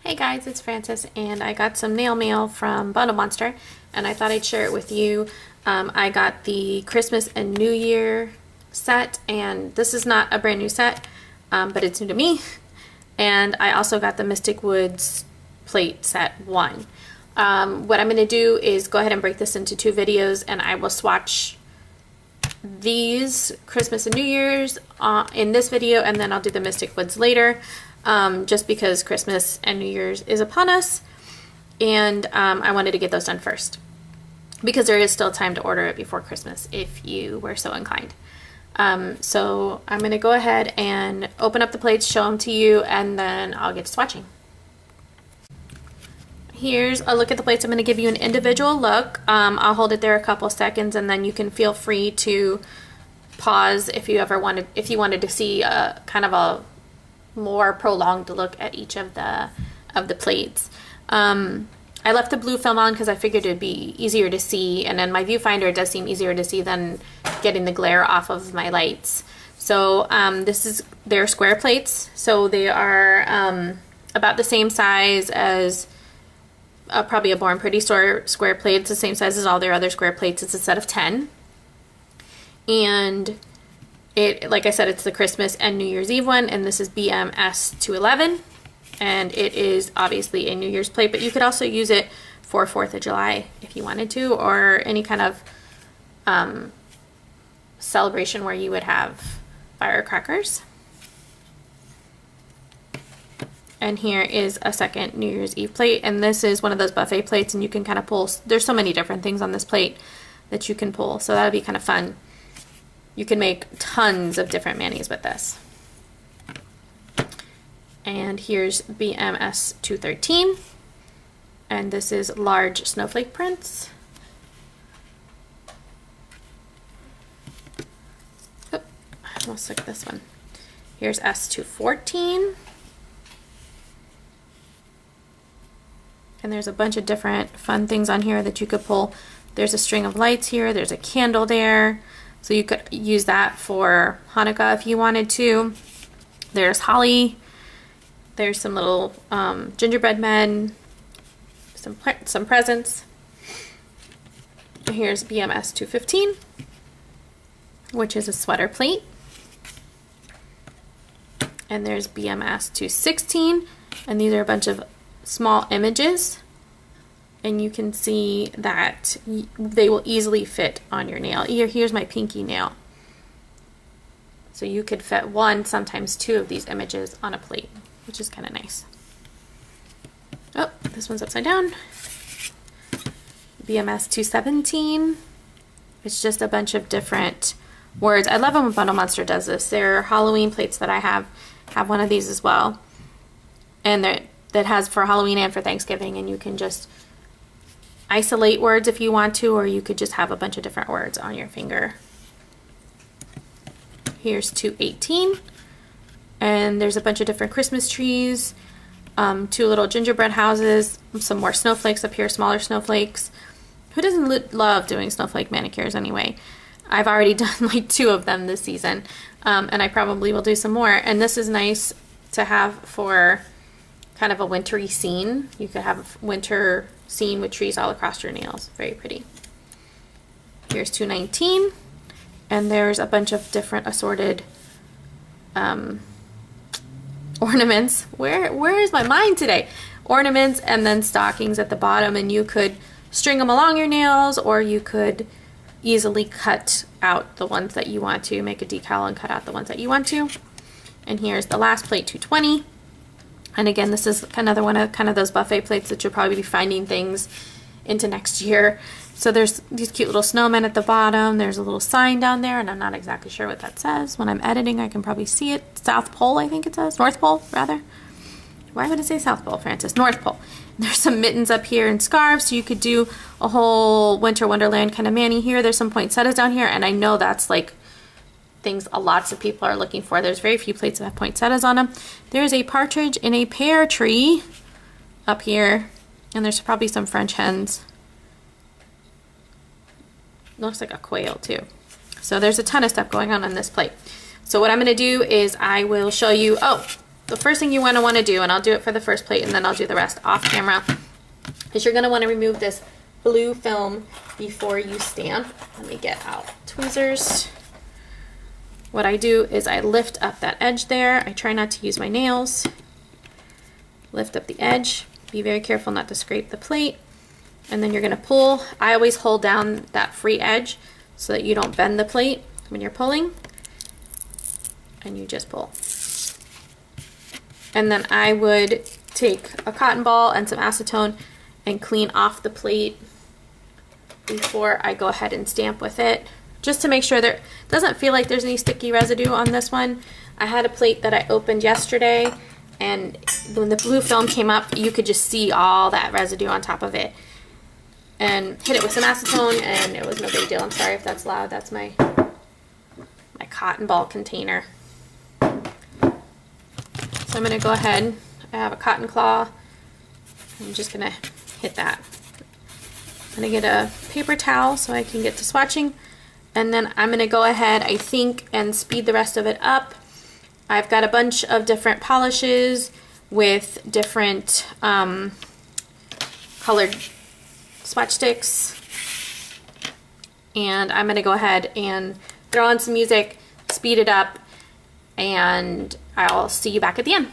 Hey guys, it's Frances and I got some nail mail from BundleMonster and I thought I'd share it with you. I got the Christmas and New Year set, and this is not a brand new set, but it's new to me. And I also got the Mystic Woods plate set 1. What I'm going to do is go ahead and break this into 2 videos, and I will swatch these Christmas and New Year's in this video, and then I'll do the Mystic Woods later. Just because Christmas and New Year's is upon us, and I wanted to get those done first because there is still time to order it before Christmas if you were so inclined. So I'm going to go ahead and open up the plates, show them to you, and then I'll get to swatching. Here's a look at the plates. I'm going to give you an individual look. I'll hold it there a couple seconds, and then you can feel free to pause if you wanted to see a kind of a more prolonged look at each of the plates. I left the blue film on because I figured it'd be easier to see, and then my viewfinder does seem easier to see than getting the glare off of my lights. So they're square plates, so they are about the same size as probably a Born Pretty square plate. It's the same size as all their other square plates. It's a set of 10, and like I said, it's the Christmas and New Year's Eve one, and this is BMS 211, and it is obviously a New Year's plate, but you could also use it for 4th of July if you wanted to, or any kind of celebration where you would have firecrackers. And here is a second New Year's Eve plate, and this is one of those buffet plates, and you can kind of pull. There's so many different things on this plate that you can pull, so that'd be kind of fun. You can make tons of different manis with this. And here's BMS 213, and this is large snowflake prints. Oh, let's look at this one. Here's S214, and there's a bunch of different fun things on here that you could pull. There's a string of lights here, there's a candle there. So you could use that for Hanukkah if you wanted to. There's holly. There's some little gingerbread men. Some presents. Here's BMS 215, which is a sweater plate. And there's BMS 216, and these are a bunch of small images. And you can see that they will easily fit on your nail. Here's my pinky nail. So you could fit 1, sometimes 2 of these images on a plate, which is kind of nice. Oh, this one's upside down. BMS 217. It's just a bunch of different words. I love when BundleMonster does this. Their Halloween plates that I have one of these as well. And that has for Halloween and for Thanksgiving, and you can just isolate words if you want to, or you could just have a bunch of different words on your finger. Here's 218, and there's a bunch of different Christmas trees, 2 little gingerbread houses, some more snowflakes up here, smaller snowflakes. Who doesn't love doing snowflake manicures anyway? I've already done like 2 of them this season, and I probably will do some more. And this is nice to have for kind of a wintry scene. You could have a winter scene with trees all across your nails. Very pretty. Here's 219, and there's a bunch of different assorted ornaments. Where is my mind today? Ornaments, and then stockings at the bottom, and you could string them along your nails, or you could easily cut out the ones that you want to, make a decal and cut out the ones that you want to. And here's the last plate, 220. And again, this is another one of kind of those buffet plates that you'll probably be finding things into next year. So there's these cute little snowmen at the bottom. There's a little sign down there, and I'm not exactly sure what that says. When I'm editing, I can probably see it. South Pole, I think it says. North Pole, rather. Why would it say South Pole, Frances? North Pole. There's some mittens up here and scarves, so you could do a whole Winter Wonderland kind of mani here. There's some poinsettias down here, and I know that's like things lots of people are looking for. There's very few plates that have poinsettias on them. There's a partridge in a pear tree up here, and there's probably some French hens. Looks like a quail too. So there's a ton of stuff going on this plate. So what I'm going to do is I will show you, oh, the first thing you want to do, and I'll do it for the first plate and then I'll do the rest off camera, is you're going to want to remove this blue film before you stamp. Let me get out tweezers. What I do is I lift up that edge there. I try not to use my nails. Lift up the edge. Be very careful not to scrape the plate. And then you're going to pull. I always hold down that free edge so that you don't bend the plate when you're pulling. And you just pull. And then I would take a cotton ball and some acetone and clean off the plate before I go ahead and stamp with it, just to make sure there doesn't feel like there's any sticky residue on this one. I had a plate that I opened yesterday, and when the blue film came up, you could just see all that residue on top of it. And hit it with some acetone, and it was no big deal. I'm sorry if that's loud. That's my cotton ball container. So I'm going to go ahead. I have a cotton claw. I'm just going to hit that. I'm going to get a paper towel so I can get to swatching. And then I'm going to go ahead, I think, and speed the rest of it up. I've got a bunch of different polishes with different colored swatch sticks. And I'm going to go ahead and throw on some music, speed it up, and I'll see you back at the end.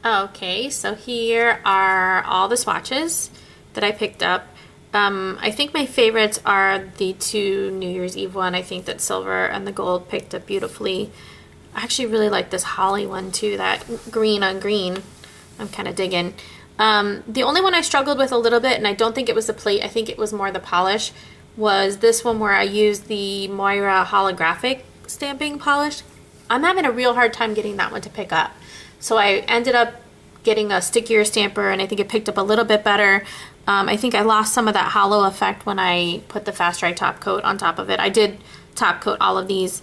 Okay, so here are all the swatches that I picked up. I think my favorites are the two New Year's Eve one. I think that silver and the gold picked up beautifully. I actually really like this holly one too, that green on green. I'm kind of digging. The only one I struggled with a little bit, and I don't think it was the plate, I think it was more the polish, was this one where I used the Moira holographic stamping polish. I'm having a real hard time getting that one to pick up. So I ended up getting a stickier stamper, and I think it picked up a little bit better. I think I lost some of that hollow effect when I put the Fast Dry top coat on top of it. I did top coat all of these.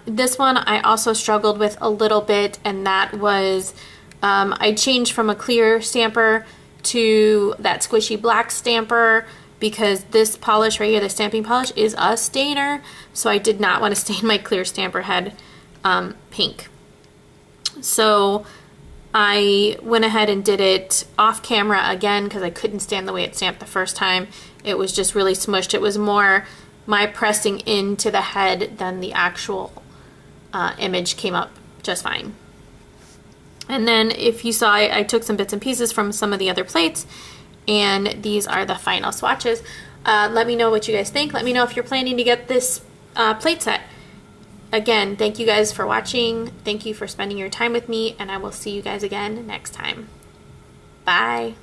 This one I also struggled with a little bit, and that was I changed from a clear stamper to that squishy black stamper because this polish right here, the stamping polish, is a stainer, so I did not want to stain my clear stamper head pink. So I went ahead and did it off camera again because I couldn't stand the way it stamped the first time. It was just really smushed. It was more my pressing into the head than the actual image came up just fine. And then if you saw, I took some bits and pieces from some of the other plates, and these are the final swatches. Let me know what you guys think. Let me know if you're planning to get this plate set. Again, thank you guys for watching. Thank you for spending your time with me, and I will see you guys again next time. Bye.